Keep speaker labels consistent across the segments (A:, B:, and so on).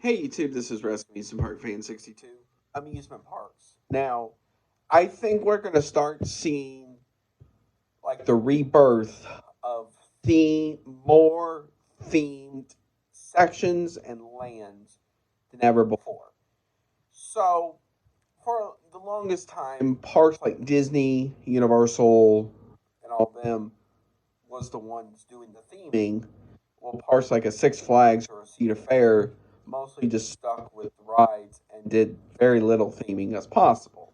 A: Hey YouTube, this is Amusement Park Fan 62. Amusement parks. Now, I think we're gonna start seeing like the rebirth of more themed sections and lands than ever before. So, for the longest time, parks like Disney, Universal, and all of them was the ones doing the theming. Well, parks like a Six Flags or a Cedar Fair mostly just stuck with the rides and did very little theming as possible,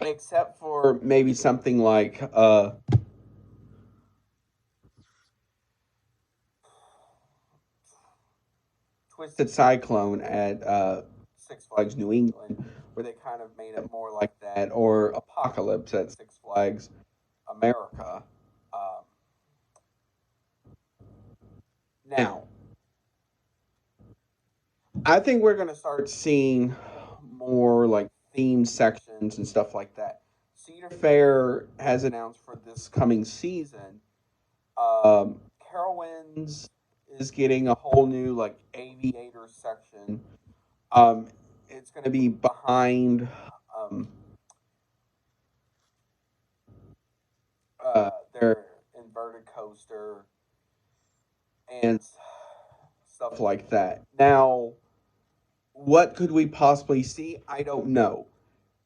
A: except for maybe something like Twisted Cyclone at Six Flags New England, where they kind of made it more like that, or Apocalypse at Six Flags America. Um, now, I think we're going to start seeing more like theme sections and stuff like that. Cedar Fair has announced for this coming season, Carowinds is getting a whole new like aviator section. Um, it's going to be behind um, their inverted coaster and stuff like that. Now, what could we possibly see? I don't know.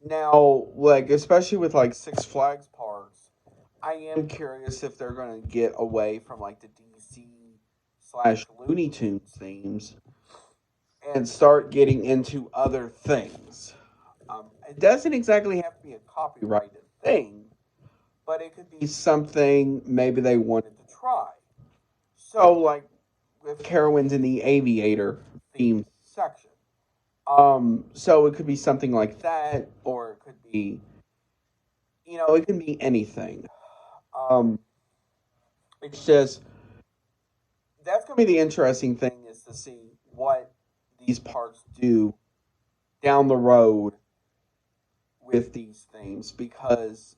A: Now, like especially with like Six Flags parks, I am curious if they're going to get away from like the DC slash Looney Tunes themes and start getting into other things. It doesn't exactly have to be a copyrighted thing, but it could be something maybe they wanted to try. So, like with Carowinds in the Aviator themed section. So it could be something like that, or it could be, it can be anything. Um, it's just that's going to be the interesting thing is to see what these parks do down the road with these things because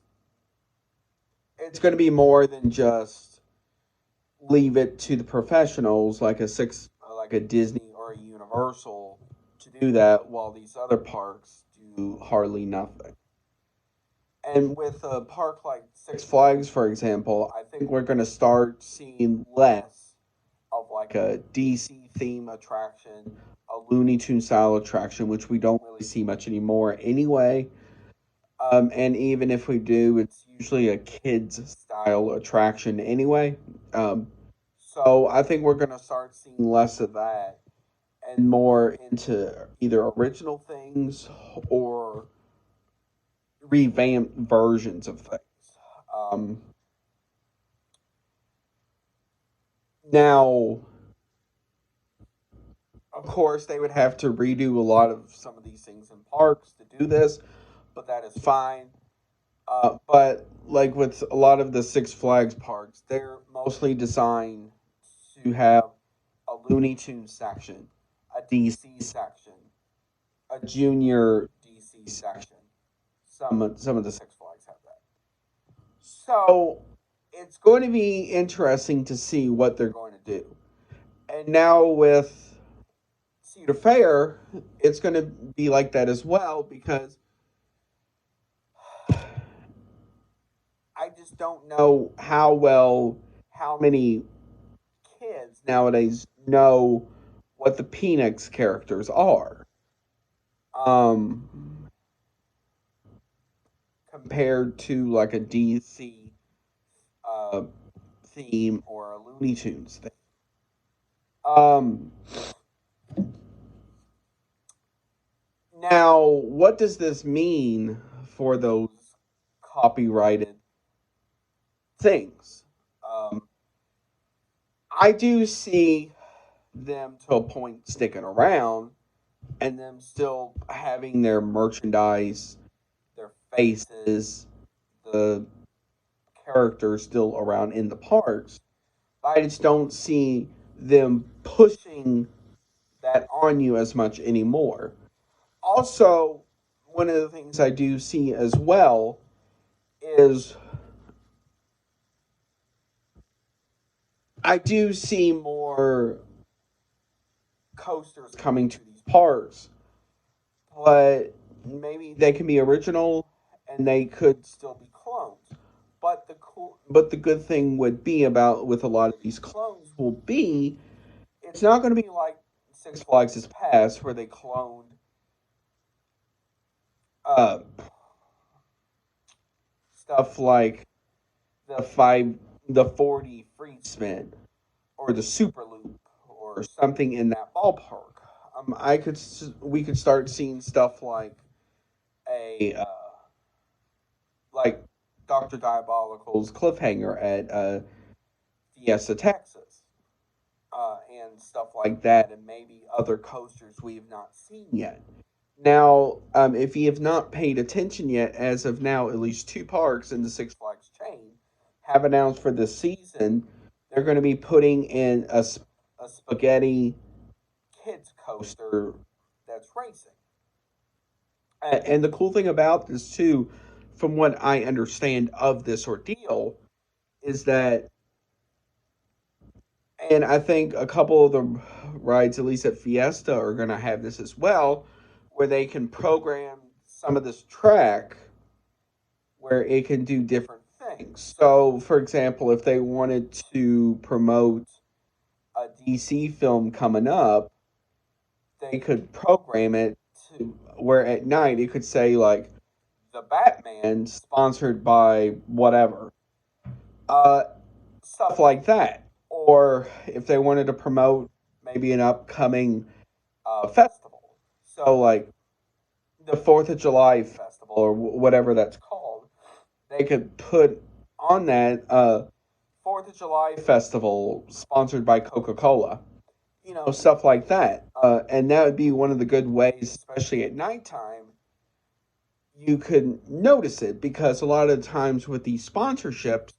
A: it's going to be more than just leave it to the professionals like a Disney or a Universal to do that while these other parks do hardly nothing. And with a park like Six Flags, for example, I think we're going to start seeing less of like a DC theme attraction, a Looney Tune style attraction, which we don't really see much anymore anyway. And even if we do, it's usually a kids style attraction anyway. Um, so I think we're going to start seeing less of that and more into either original things or revamped versions of things. Um, Now, of course, they would have to redo a lot of some of these things in parks to do this, but that is fine. But like with a lot of the Six Flags parks, they're mostly designed to have a Looney Tunes section, a DC section, a junior DC section. Some of the Six Flags have that. So it's going to be interesting to see what they're going to do. And now with Cedar Fair, it's going to be like that as well because I just don't know how many kids nowadays know what the Peanuts characters are. Um, Compared to like a DC uh, theme or a Looney Tunes theme. Um, Now, what does this mean for those copyrighted things? Um, I do see them to a point sticking around and them still having their merchandise, their faces, the characters still around in the parks. I just don't see them pushing that on you as much anymore. Also, one of the things I do see as well is I do see more coasters coming to these parks, but maybe they can be original and they could still be clones. But the good thing would be about with a lot of these clones will be it's not going to be like Six Flags' past where they cloned uh, stuff like the five the 40 free spin or the super loop or something in that ballpark. We could start seeing stuff a like Dr. Diabolical's cliffhanger at Fiesta, Texas, and stuff like that, and maybe other coasters we have not seen yet. Now, if you have not paid attention yet, as of now, at least two parks in the Six Flags chain have announced for this season they're going to be putting in a spaghetti kids coaster that's racing. And the cool thing about this, too, from what I understand of this ordeal, is that, and I think a couple of the rides, at least at Fiesta, are going to have this as well, where they can program some of this track where it can do different things. So, for example, if they wanted to promote a DC film coming up, they could program it to where at night it could say, like, the Batman sponsored by whatever. Uh, Stuff like that. Or if they wanted to promote maybe an upcoming festival. So, like, the 4th of July festival or whatever that's called, they could put on that 4th of July festival sponsored by Coca Cola. You know, stuff like that. And that would be one of the good ways, especially at nighttime, you could notice it because a lot of the times with these sponsorships,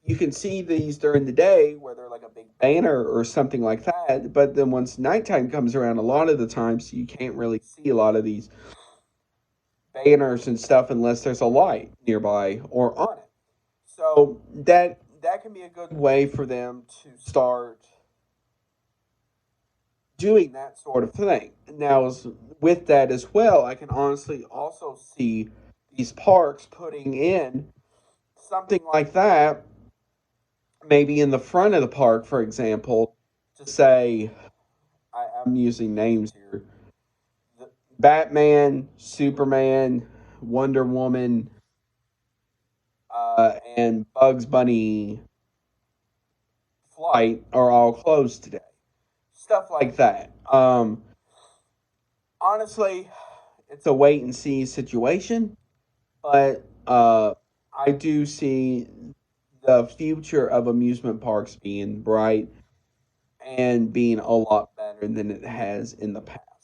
A: you can see these during the day where they're like a big banner or something like that. But then once nighttime comes around, a lot of the times you can't really see a lot of these banners and stuff unless there's a light nearby or on it. So that can be a good way for them to start doing that sort of thing. Now, with that as well, I can honestly also see these parks putting in something like that, maybe in the front of the park, for example, to say, I'm using names here, Batman, Superman, Wonder Woman, and Bugs Bunny flight are all closed today. Stuff like that. Honestly, it's a wait and see situation, but I do see the future of amusement parks being bright and being a lot better than it has in the past.